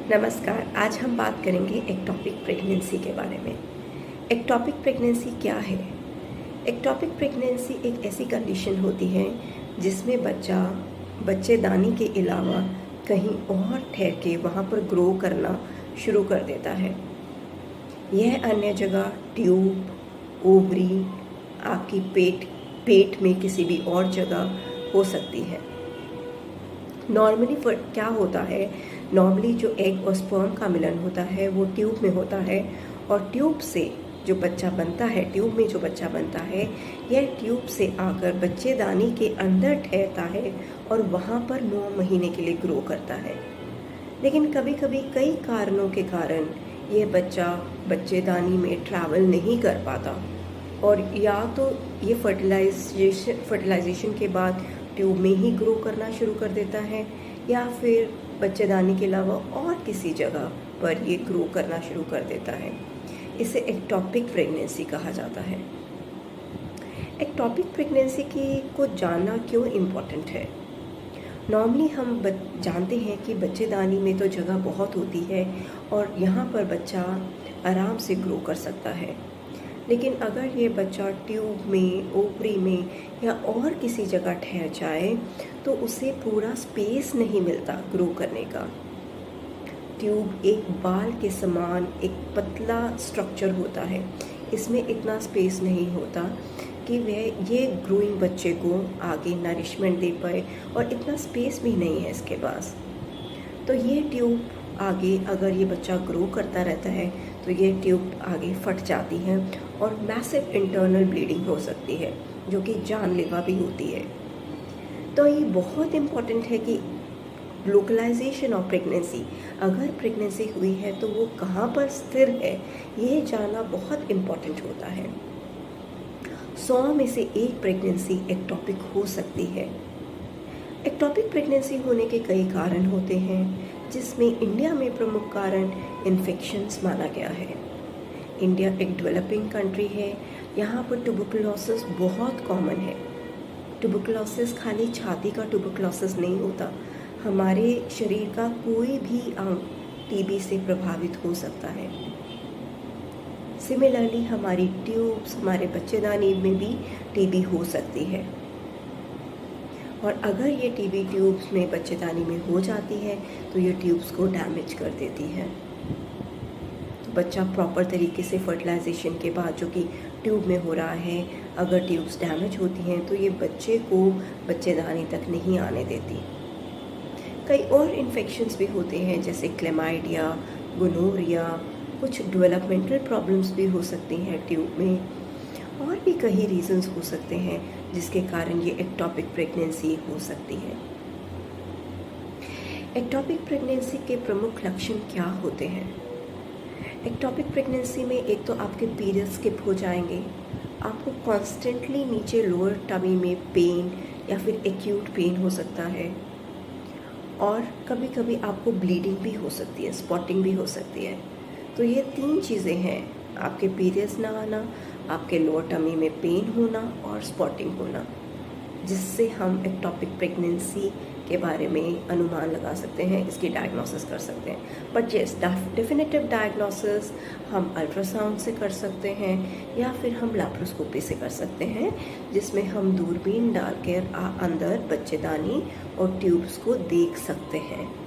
नमस्कार। आज हम बात करेंगे एक्टोपिक प्रेगनेंसी के बारे में। एक्टोपिक प्रेगनेंसी क्या है? एक्टोपिक प्रेगनेंसी एक ऐसी कंडीशन होती है जिसमें बच्चा बच्चेदानी के अलावा कहीं और ठहर के वहाँ पर ग्रो करना शुरू कर देता है। यह अन्य जगह ट्यूब, ओवरी, आपकी पेट में किसी भी और जगह हो सकती है। नॉर्मली क्या होता है, नॉर्मली जो एग और स्पर्म का मिलन होता है वो ट्यूब में होता है और ट्यूब से जो बच्चा बनता है, ट्यूब में जो बच्चा बनता है यह ट्यूब से आकर बच्चेदानी के अंदर ठहरता है और वहाँ पर 9 महीने के लिए ग्रो करता है। लेकिन कभी कभी कई कारणों के कारण यह बच्चा बच्चेदानी में ट्रैवल नहीं कर पाता और या तो ये फर्टिलाइजेशन के बाद ट्यूब में ही ग्रो करना शुरू कर देता है या फिर बच्चेदानी के अलावा और किसी जगह पर ये ग्रो करना शुरू कर देता है। इसे एक्टोपिक प्रेगनेंसी कहा जाता है। एक्टोपिक प्रेगनेंसी को जानना क्यों इम्पोर्टेंट है? नॉर्मली हम जानते हैं कि बच्चेदानी में तो जगह बहुत होती है और यहाँ पर बच्चा आराम से ग्रो कर सकता है। लेकिन अगर ये बच्चा ट्यूब में, ओवरी में या और किसी जगह ठहर जाए तो उसे पूरा स्पेस नहीं मिलता ग्रो करने का। ट्यूब एक बाल के समान एक पतला स्ट्रक्चर होता है, इसमें इतना स्पेस नहीं होता कि वह ये ग्रोइंग बच्चे को आगे नरिशमेंट दे पाए और इतना स्पेस भी नहीं है इसके पास। तो ये ट्यूब आगे, अगर ये बच्चा ग्रो करता रहता है तो ये ट्यूब आगे फट जाती है और मैसिव इंटरनल ब्लीडिंग हो सकती है जो कि जानलेवा भी होती है। तो ये बहुत इम्पॉर्टेंट है कि लोकलाइजेशन ऑफ प्रेगनेंसी, अगर प्रेगनेंसी हुई है तो वो कहाँ पर स्थिर है ये जानना बहुत इम्पॉर्टेंट होता है। 100 में से एक प्रेगनेंसी एक्टोपिक हो सकती है। एक्टोपिक प्रेगनेंसी होने के कई कारण होते हैं जिसमें इंडिया में प्रमुख कारण इन्फेक्शंस माना गया है। इंडिया एक डेवलपिंग कंट्री है, यहाँ पर ट्यूबरकुलोसिस बहुत कॉमन है। ट्यूबरकुलोसिस खाली छाती का ट्यूबरकुलोसिस नहीं होता, हमारे शरीर का कोई भी अंग टीबी से प्रभावित हो सकता है। सिमिलरली हमारी ट्यूब्स, हमारे बच्चेदानी में भी टीबी हो सकती है और अगर ये टीबी ट्यूब्स में, बच्चेदानी में हो जाती है तो ये ट्यूब्स को डैमेज कर देती है। तो बच्चा प्रॉपर तरीके से फर्टिलाइजेशन के बाद जो कि ट्यूब में हो रहा है, अगर ट्यूब्स डैमेज होती हैं तो ये बच्चे को बच्चेदानी तक नहीं आने देती। कई और इन्फेक्शंस भी होते हैं जैसे क्लेमाइडिया, गोनोरिया, कुछ डेवलपमेंटल प्रॉब्लम्स भी हो सकती हैं ट्यूब में और भी कई रीजंस हो सकते हैं जिसके कारण ये एक्टोपिक प्रेगनेंसी हो सकती है। एक्टोपिक प्रेगनेंसी के प्रमुख लक्षण क्या होते हैं? एक्टोपिक प्रेगनेंसी में एक तो आपके पीरियड्स स्किप हो जाएंगे, आपको कॉन्स्टेंटली नीचे लोअर टमी में पेन या फिर एक्यूट पेन हो सकता है और कभी कभी आपको ब्लीडिंग भी हो सकती है, स्पॉटिंग भी हो सकती है। तो ये 3 चीज़ें हैं, आपके पीरियड्स ना आना, आपके लोअर टमी में पेन होना और स्पॉटिंग होना, जिससे हम एक्टोपिक प्रेगनेंसी के बारे में अनुमान लगा सकते हैं, इसकी डायग्नोसिस कर सकते हैं। बट यस, डेफिनेटिव डायग्नोसिस हम अल्ट्रासाउंड से कर सकते हैं या फिर हम लैप्रोस्कोपी से कर सकते हैं, जिसमें हम दूरबीन डालकर अंदर बच्चेदानी और ट्यूब्स को देख सकते हैं।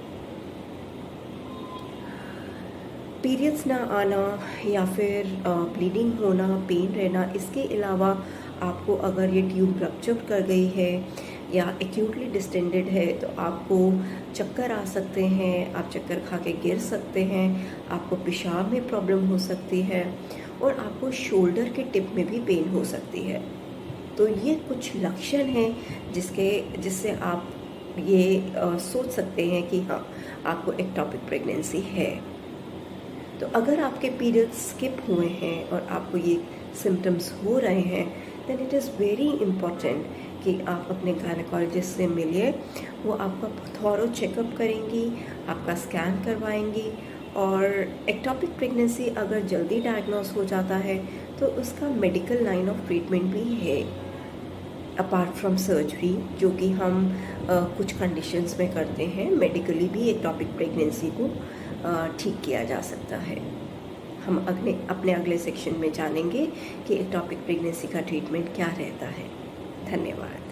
पीरियड्स ना आना या फिर ब्लीडिंग होना, पेन रहना, इसके अलावा आपको अगर ये ट्यूब रप्चर कर गई है या एक्यूटली डिस्टेंडेड है तो आपको चक्कर आ सकते हैं, आप चक्कर खा के गिर सकते हैं, आपको पेशाब में प्रॉब्लम हो सकती है और आपको शोल्डर के टिप में भी पेन हो सकती है। तो ये कुछ लक्षण हैं जिससे आप ये सोच सकते हैं कि हाँ, आपको एक्टोपिक प्रेगनेंसी है। तो अगर आपके पीरियड्स स्किप हुए हैं और आपको ये सिम्टम्स हो रहे हैं then it is very important कि आप अपने गायनेकोलॉजिस्ट से मिलिए। वो आपका थॉरो चेकअप करेंगी, आपका स्कैन करवाएंगी और एक्टोपिक प्रेगनेंसी अगर जल्दी डायग्नोस हो जाता है तो उसका मेडिकल लाइन ऑफ ट्रीटमेंट भी है। अपार्ट फ्रॉम सर्जरी, जो कि हम कुछ कंडीशंस में करते हैं, मेडिकली भी एक्टोपिक प्रेगनेंसी को ठीक किया जा सकता है। हम अपने अगले सेक्शन में जानेंगे कि एक्टोपिक प्रेगनेंसी का ट्रीटमेंट क्या रहता है। धन्यवाद।